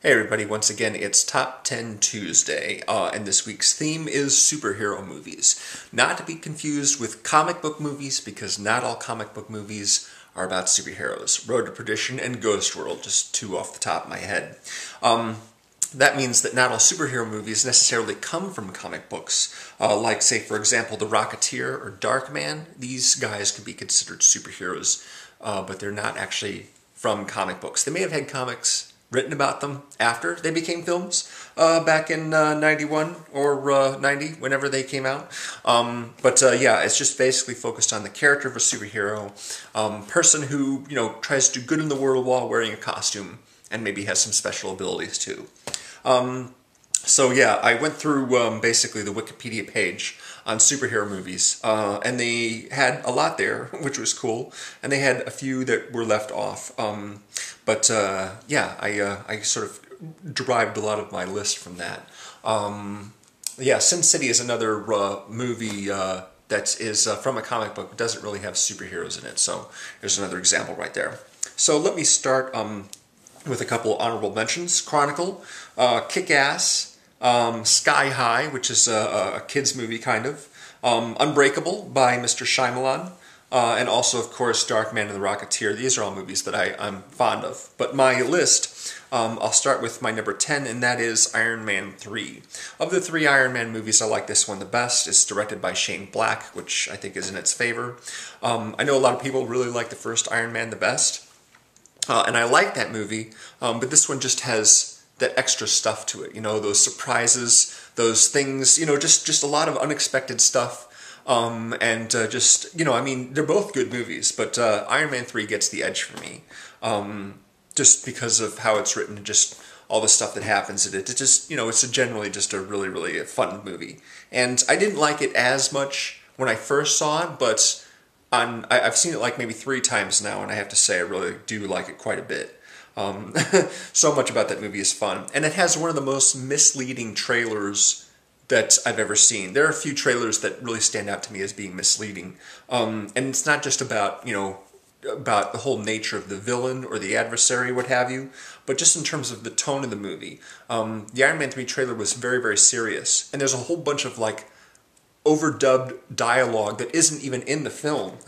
Hey everybody, once again, it's Top 10 Tuesday, and this week's theme is superhero movies. Not to be confused with comic book movies, because not all comic book movies are about superheroes. Road to Perdition and Ghost World, just two off the top of my head. That means that not all superhero movies necessarily come from comic books. Like, say, for example, The Rocketeer or Darkman. These guys could be considered superheroes, but they're not actually from comic books. They may have had comics written about them after they became films, back in 91 or 90, whenever they came out. Yeah, it's just basically focused on the character of a superhero, person who, tries to do good in the world while wearing a costume, and maybe has some special abilities too. I went through basically the Wikipedia page on superhero movies, and they had a lot there, which was cool, and they had a few that were left off. I sort of derived a lot of my list from that. Sin City is another movie that is from a comic book, but doesn't really have superheroes in it, so there's another example right there. So let me start with a couple honorable mentions. Chronicle, Kick-Ass, Sky High, which is a kid's movie, kind of. Unbreakable by Mr. Shyamalan. And also, of course, Darkman and The Rocketeer. These are all movies that I'm fond of. But my list, I'll start with my number 10, and that is Iron Man 3. Of the three Iron Man movies, I like this one the best. It's directed by Shane Black, which I think is in its favor. I know a lot of people really like the first Iron Man the best. And I like that movie, but this one just has that extra stuff to it. Those surprises, those things, just a lot of unexpected stuff. They're both good movies, but Iron Man 3 gets the edge for me. Just because of how it's written, just all the stuff that happens in it. It's just, it's generally just a really, really fun movie. And I didn't like it as much when I first saw it, but I've seen it like maybe 3 times now, and I have to say I really do like it quite a bit. So much about that movie is fun. And it has one of the most misleading trailers that I've ever seen. There are a few trailers that really stand out to me as being misleading. And it's not just about, about the whole nature of the villain or the adversary, what have you, but just in terms of the tone of the movie. The Iron Man 3 trailer was very, very serious. And there's a whole bunch of, overdubbed dialogue that isn't even in the film.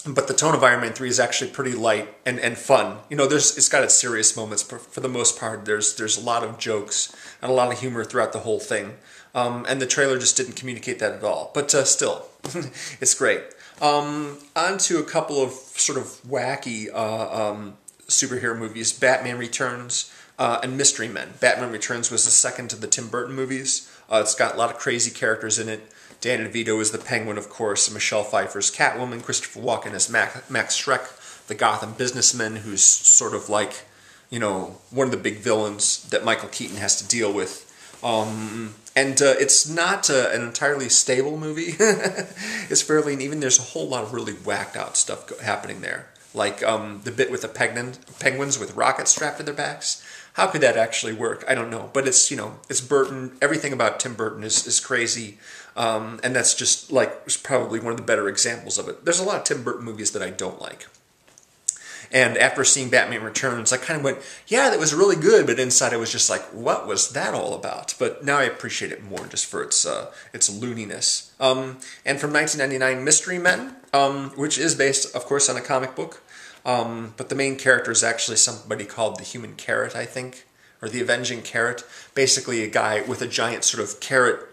But the tone of Iron Man 3 is actually pretty light and fun. It's got its serious moments, but for the most part, there's a lot of jokes and a lot of humor throughout the whole thing. And the trailer just didn't communicate that at all. But still, it's great. On to a couple of sort of wacky superhero movies. Batman Returns and Mystery Men. Batman Returns was the second to the Tim Burton movies. It's got a lot of crazy characters in it. Dan DeVito is the Penguin, of course. Michelle Pfeiffer's Catwoman. Christopher Walken as Max Schreck, the Gotham businessman who's sort of like, one of the big villains that Michael Keaton has to deal with. It's not an entirely stable movie. It's fairly uneven. There's a whole lot of really whacked out stuff happening there. Like the bit with the penguins with rockets strapped to their backs. How could that actually work? I don't know. But it's, it's Burton. Everything about Tim Burton is crazy. And that's just probably one of the better examples of it. There's a lot of Tim Burton movies that I don't like. And after seeing Batman Returns, I kind of went, yeah, that was really good, but inside I was just like, what was that all about? But now I appreciate it more just for its looniness. And from 1999, Mystery Men, which is based, of course, on a comic book. But the main character is actually somebody called the Human Carrot, I think, or the Avenging Carrot. Basically a guy with a giant sort of carrot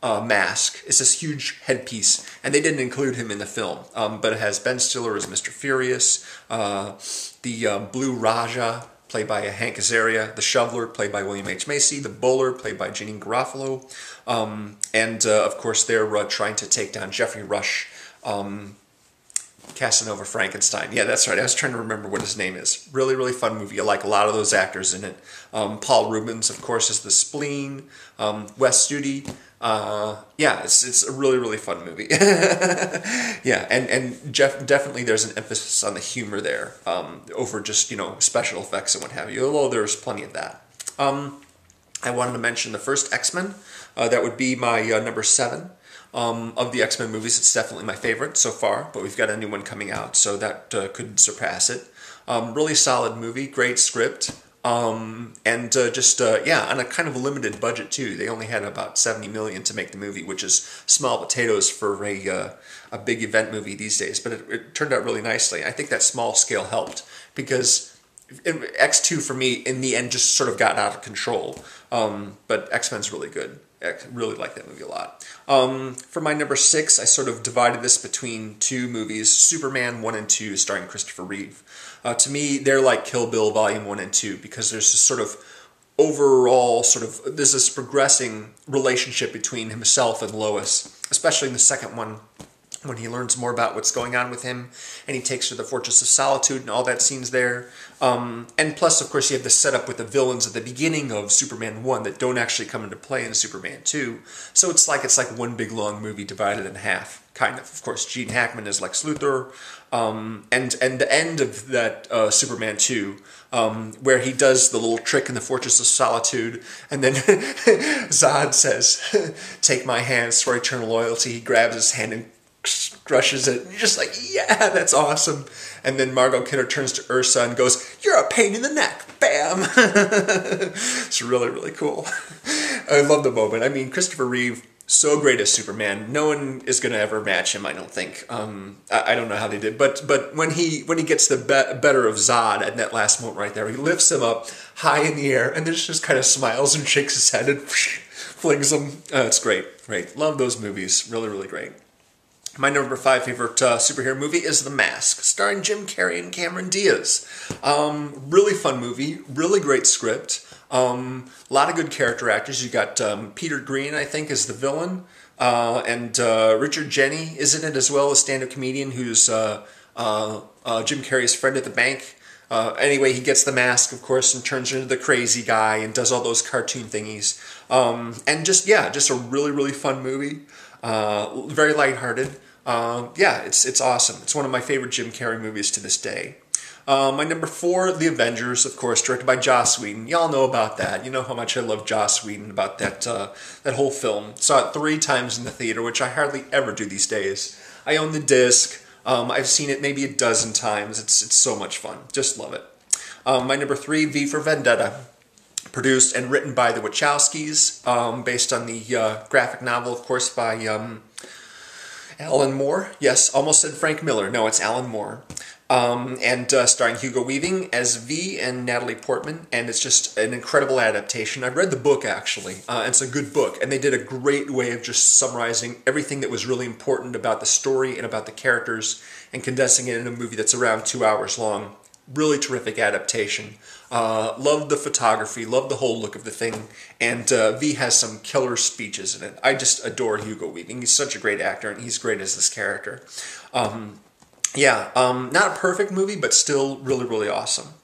mask. It's this huge headpiece, and they didn't include him in the film, but it has Ben Stiller as Mr. Furious, the Blue Raja, played by Hank Azaria, the Shoveler, played by William H. Macy, the Bowler, played by Janine Garofalo, of course they're trying to take down Jeffrey Rush, Casanova Frankenstein. Yeah, that's right. I was trying to remember what his name is. Really, really fun movie. I like a lot of those actors in it. Paul Rubens, of course, is the Spleen. Wes Studi. It's a really, really fun movie. Yeah, and definitely there's an emphasis on the humor there, over just, special effects and what have you, although there's plenty of that. I wanted to mention the first X-Men. That would be my number 7. Of the X-Men movies, it's definitely my favorite so far, but we've got a new one coming out, so that could surpass it. Really solid movie, great script, Yeah, on a kind of a limited budget too. They only had about 70 million to make the movie, which is small potatoes for a big event movie these days. But it turned out really nicely. I think that small scale helped because X2 for me in the end just sort of got out of control. But X-Men's really good. I really like that movie a lot. For my number 6, I sort of divided this between two movies, Superman 1 and 2, starring Christopher Reeve. To me, they're like Kill Bill Volume 1 and 2, because there's this sort of overall there's this progressing relationship between himself and Lois, especially in the second one, when he learns more about what's going on with him, and he takes her to the Fortress of Solitude and all that scenes there. And plus, of course, you have the setup with the villains at the beginning of Superman 1 that don't actually come into play in Superman 2. So it's like one big long movie divided in half, kind of. Of course, Gene Hackman is Lex Luthor, and the end of that Superman 2, where he does the little trick in the Fortress of Solitude, and then Zod says, "Take my hand, swear eternal loyalty." He grabs his hand and crushes it. You're just like, yeah, that's awesome. And then Margot Kidder turns to Ursa and goes, "You're a pain in the neck." Bam! It's really, really cool. I love the moment. I mean, Christopher Reeve, so great as Superman. No one is going to ever match him, I don't think. I don't know how they did. But when he gets the better of Zod at that last moment right there, he lifts him up high in the air and then just kind of smiles and shakes his head and flings him. It's great. Great. Love those movies. Really, really great. My number 5 favorite superhero movie is The Mask, starring Jim Carrey and Cameron Diaz. Really fun movie, really great script, a lot of good character actors. You got Peter Green, I think, is the villain, and Richard Jeni is in it as well, a stand-up comedian who's Jim Carrey's friend at the bank. Anyway, he gets the mask, of course, and turns into the crazy guy and does all those cartoon thingies. And just a really, really fun movie. Very lighthearted. It's awesome. It's one of my favorite Jim Carrey movies to this day. My number 4, The Avengers, of course, directed by Joss Whedon. Y'all know about that. You know how much I love Joss Whedon, about that whole film. Saw it 3 times in the theater, which I hardly ever do these days. I own the disc. I've seen it maybe a dozen times. It's so much fun. Just love it. My number 3, V for Vendetta. Produced and written by the Wachowskis, based on the graphic novel, of course, by Alan Moore. Yes, almost said Frank Miller. No, it's Alan Moore. And starring Hugo Weaving as V and Natalie Portman, and it's just an incredible adaptation. I've read the book, actually. It's a good book, and they did a great way of just summarizing everything that was really important about the story and about the characters and condensing it in a movie that's around 2 hours long. Really terrific adaptation. Loved the photography, loved the whole look of the thing, and V has some killer speeches in it. I just adore Hugo Weaving. He's such a great actor, and he's great as this character. Not a perfect movie, but still really, really awesome.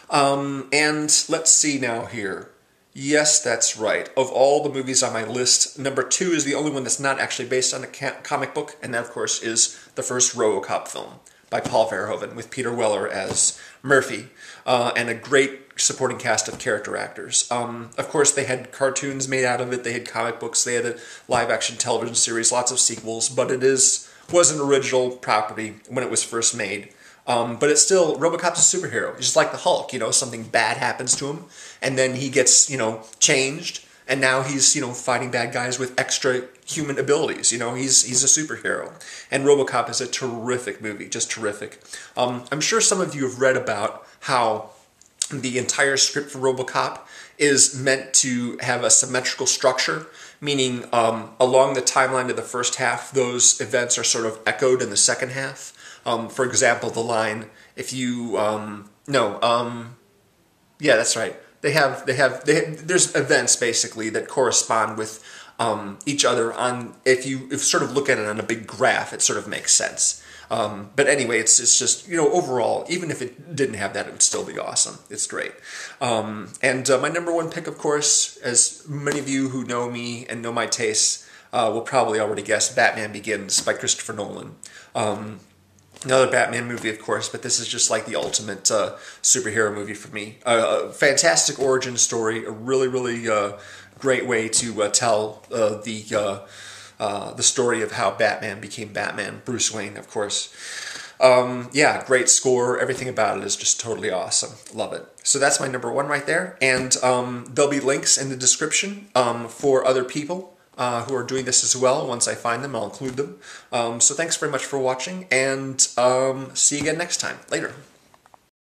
And let's see now here. Yes, that's right. Of all the movies on my list, number 2 is the only one that's not actually based on a comic book, and that, of course, is the first Robocop film by Paul Verhoeven, with Peter Weller as Murphy, and a great supporting cast of character actors. Of course, they had cartoons made out of it, they had comic books, they had a live-action television series, lots of sequels, but it was an original property when it was first made. But it's still, Robocop's a superhero. He's just like the Hulk, something bad happens to him, and then he gets, changed, and now he's, fighting bad guys with extra human abilities. He's a superhero. And Robocop is a terrific movie, just terrific. I'm sure some of you have read about how the entire script for Robocop is meant to have a symmetrical structure, meaning along the timeline of the first half, those events are sort of echoed in the second half. For example, the line, if you, yeah, that's right. There's events basically that correspond with each other on, if you sort of look at it on a big graph, it sort of makes sense. But anyway, it's just, overall, even if it didn't have that, it would still be awesome. It's great. And my number 1 pick, of course, as many of you who know me and know my tastes will probably already guess, Batman Begins by Christopher Nolan. Another Batman movie, of course, but this is just like the ultimate superhero movie for me. A fantastic origin story, a really, really great way to tell the story of how Batman became Batman, Bruce Wayne, of course. Yeah, great score. Everything about it is just totally awesome. Love it. So that's my number one right there. And there'll be links in the description for other people who are doing this as well. Once I find them, I'll include them. So thanks very much for watching, and see you again next time. Later.